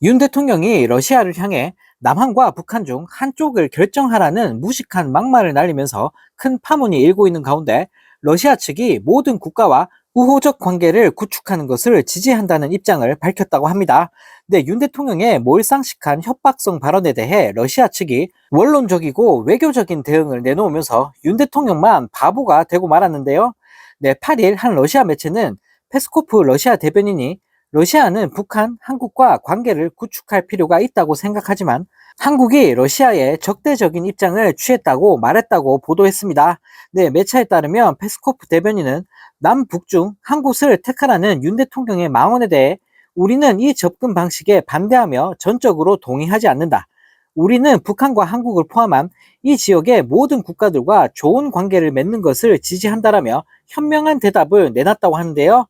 윤 대통령이 러시아를 향해 남한과 북한 중 한쪽을 결정하라는 무식한 막말을 날리면서 큰 파문이 일고 있는 가운데 러시아 측이 모든 국가와 우호적 관계를 구축하는 것을 지지한다는 입장을 밝혔다고 합니다. 네, 윤 대통령의 몰상식한 협박성 발언에 대해 러시아 측이 원론적이고 외교적인 대응을 내놓으면서 윤 대통령만 바보가 되고 말았는데요. 네, 8일 한 러시아 매체는 페스코프 러시아 대변인이 러시아는 북한, 한국과 관계를 구축할 필요가 있다고 생각하지만 한국이 러시아에 적대적인 입장을 취했다고 말했다고 보도했습니다. 네, 매체에 따르면 페스코프 대변인은 남북 중 한 곳을 택하라는 윤 대통령의 망언에 대해 우리는 이 접근 방식에 반대하며 전적으로 동의하지 않는다. 우리는 북한과 한국을 포함한 이 지역의 모든 국가들과 좋은 관계를 맺는 것을 지지한다라며 현명한 대답을 내놨다고 하는데요.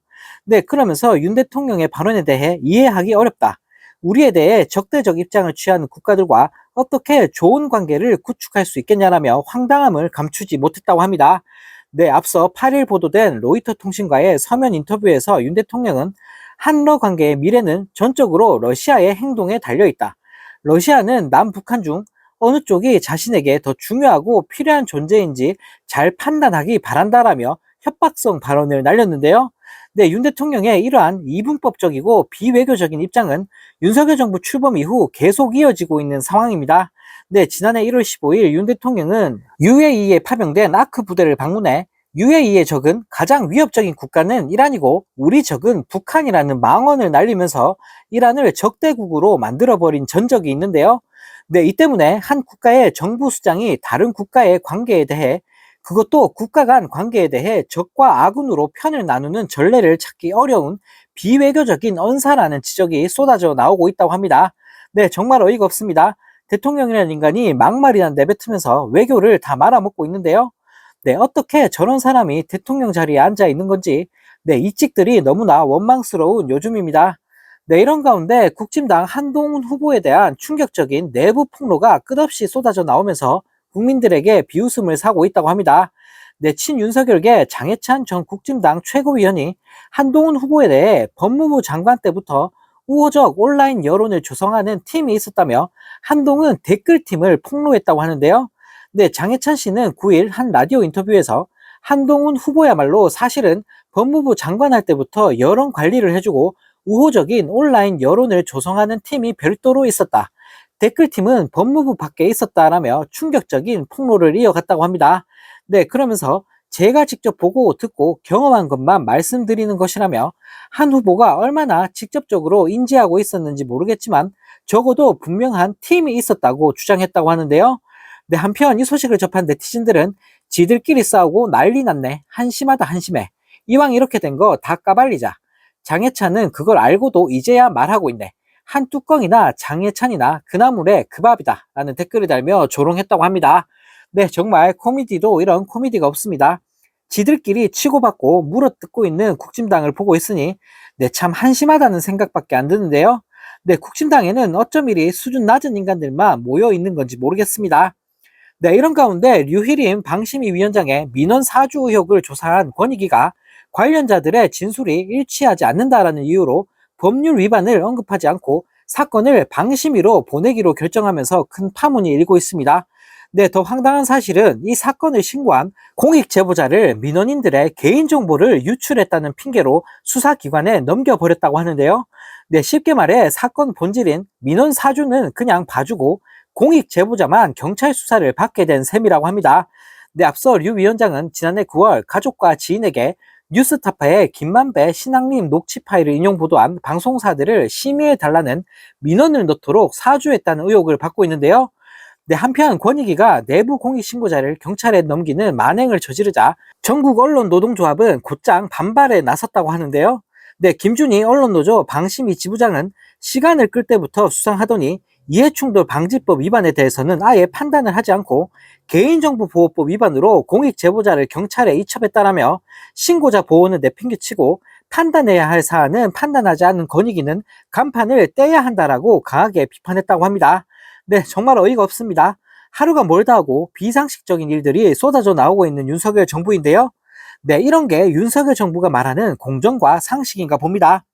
네, 그러면서 윤 대통령의 발언에 대해 이해하기 어렵다. 우리에 대해 적대적 입장을 취하는 국가들과 어떻게 좋은 관계를 구축할 수 있겠냐라며 황당함을 감추지 못했다고 합니다. 네, 앞서 8일 보도된 로이터 통신과의 서면 인터뷰에서 윤 대통령은 한러 관계의 미래는 전적으로 러시아의 행동에 달려있다. 러시아는 남북한 중 어느 쪽이 자신에게 더 중요하고 필요한 존재인지 잘 판단하기 바란다라며 협박성 발언을 날렸는데요. 네, 윤 대통령의 이러한 이분법적이고 비외교적인 입장은 윤석열 정부 출범 이후 계속 이어지고 있는 상황입니다. 네, 지난해 1월 15일 윤 대통령은 UAE에 파병된 아크 부대를 방문해 UAE의 적은 가장 위협적인 국가는 이란이고 우리 적은 북한이라는 망언을 날리면서 이란을 적대국으로 만들어버린 전적이 있는데요. 네, 이 때문에 한 국가의 정부 수장이 다른 국가의 관계에 대해 그것도 국가 간 관계에 대해 적과 악운으로 편을 나누는 전례를 찾기 어려운 비외교적인 언사라는 지적이 쏟아져 나오고 있다고 합니다. 네, 정말 어이가 없습니다. 대통령이라는 인간이 막말이나 내뱉으면서 외교를 다 말아먹고 있는데요. 네, 어떻게 저런 사람이 대통령 자리에 앉아 있는 건지, 네, 이 찍들이 너무나 원망스러운 요즘입니다. 네, 이런 가운데 국진당 한동훈 후보에 대한 충격적인 내부 폭로가 끝없이 쏟아져 나오면서 국민들에게 비웃음을 사고 있다고 합니다. 네, 친윤석열계 장해찬 전 국진당 최고위원이 한동훈 후보에 대해 법무부 장관 때부터 우호적 온라인 여론을 조성하는 팀이 있었다며 한동훈 댓글팀을 폭로했다고 하는데요. 네, 장해찬 씨는 9일 한 라디오 인터뷰에서 한동훈 후보야말로 사실은 법무부 장관 할 때부터 여론 관리를 해주고 우호적인 온라인 여론을 조성하는 팀이 별도로 있었다. 댓글팀은 법무부 밖에 있었다라며 충격적인 폭로를 이어갔다고 합니다. 네, 그러면서 제가 직접 보고 듣고 경험한 것만 말씀드리는 것이라며 한 후보가 얼마나 직접적으로 인지하고 있었는지 모르겠지만 적어도 분명한 팀이 있었다고 주장했다고 하는데요. 네, 한편 이 소식을 접한 네티즌들은 지들끼리 싸우고 난리 났네. 한심하다 한심해. 이왕 이렇게 된 거 다 까발리자. 장해찬은 그걸 알고도 이제야 말하고 있네. 한 뚜껑이나 장해찬이나 그나물에 그 밥이다 라는 댓글을 달며 조롱했다고 합니다. 네, 정말 코미디도 이런 코미디가 없습니다. 지들끼리 치고받고 물어뜯고 있는 국진당을 보고 있으니 네, 참 한심하다는 생각밖에 안 드는데요. 네, 국진당에는 어쩜 이리 수준 낮은 인간들만 모여 있는 건지 모르겠습니다. 네, 이런 가운데 류희림 방심위원장의 민원 사주 의혹을 조사한 권익위가 관련자들의 진술이 일치하지 않는다라는 이유로 법률 위반을 언급하지 않고 사건을 방심위로 보내기로 결정하면서 큰 파문이 일고 있습니다. 네, 더 황당한 사실은 이 사건을 신고한 공익 제보자를 민원인들의 개인정보를 유출했다는 핑계로 수사기관에 넘겨버렸다고 하는데요. 네, 쉽게 말해 사건 본질인 민원 사주는 그냥 봐주고 공익 제보자만 경찰 수사를 받게 된 셈이라고 합니다. 네, 앞서 류 위원장은 지난해 9월 가족과 지인에게 뉴스타파의 김만배 신앙림 녹취 파일을 인용 보도한 방송사들을 심의해달라는 민원을 넣도록 사주했다는 의혹을 받고 있는데요. 네, 한편 권익위가 내부 공익신고자를 경찰에 넘기는 만행을 저지르자 전국 언론노동조합은 곧장 반발에 나섰다고 하는데요. 네, 김준희 언론노조 방심위 지부장은 시간을 끌 때부터 수상하더니 이해충돌 방지법 위반에 대해서는 아예 판단을 하지 않고 개인정보보호법 위반으로 공익제보자를 경찰에 이첩했다라며 신고자 보호는 내팽개치고 판단해야 할 사안은 판단하지 않는 권익위는 간판을 떼야 한다라고 강하게 비판했다고 합니다. 네, 정말 어이가 없습니다. 하루가 멀다 하고 비상식적인 일들이 쏟아져 나오고 있는 윤석열 정부인데요. 네, 이런 게 윤석열 정부가 말하는 공정과 상식인가 봅니다.